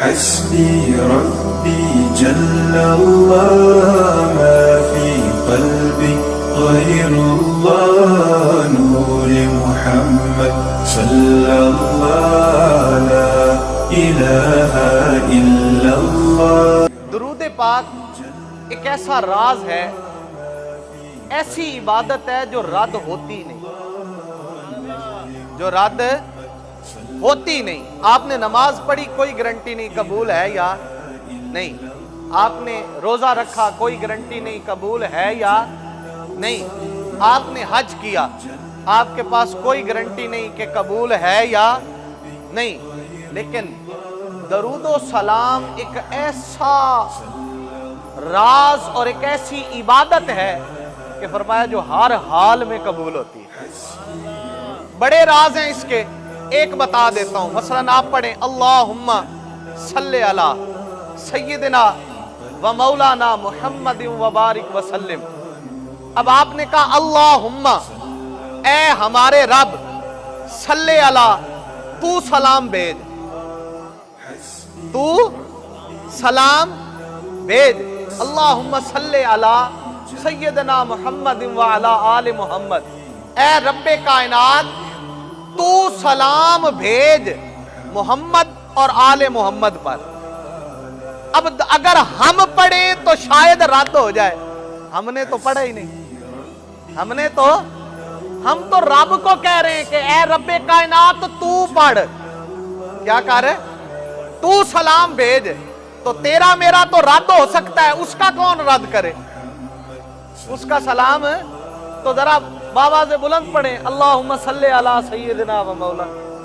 حسبي ربي جل الله ما في قلبي غير الله نور محمد صلى الله لا إله إلا الله. درود پاک ایک ایسا راز ہے، ایسی عبادت ہے جو رد ہوتی نہیں، جو رد ہوتی نہیں. آپ نے نماز پڑھی، کوئی گارنٹی نہیں قبول ہے یا نہیں. آپ نے روزہ رکھا، کوئی گارنٹی نہیں قبول ہے یا نہیں. آپ نے حج کیا، آپ کے پاس کوئی گارنٹی نہیں کہ قبول ہے یا نہیں. لیکن درود و سلام ایک ایسا راز اور ایک ایسی عبادت ہے کہ فرمایا جو ہر حال میں قبول ہوتی ہے. بڑے راز ہیں اس کے، ایک بتا دیتا ہوں. مثلا آپ پڑھیں اللہم صلی علی سیدنا و مولانا محمد و بارک وسلم. اب آپ نے کہا اللہم اے ہمارے رب، صلی علی تو سلام بھیج، تو سلام بھیج. اللہم صلی علی سیدنا محمد و علی آل محمد. اے رب کائنات تو سلام بھیج محمد اور آل محمد پر. اب اگر ہم پڑھیں تو شاید رد ہو جائے. ہم نے تو پڑھا ہی نہیں. ہم تو رب کو کہہ رہے ہیں کہ اے رب کائنات تو پڑھ. کیا کہہ رہے؟ تو سلام بھیج. تو تیرا میرا تو رد ہو سکتا ہے، اس کا کون رد کرے؟ اس کا سلام تو ذرا بابا سے بلند پڑھیں اللہم صلی علی سیدنا و مولانا.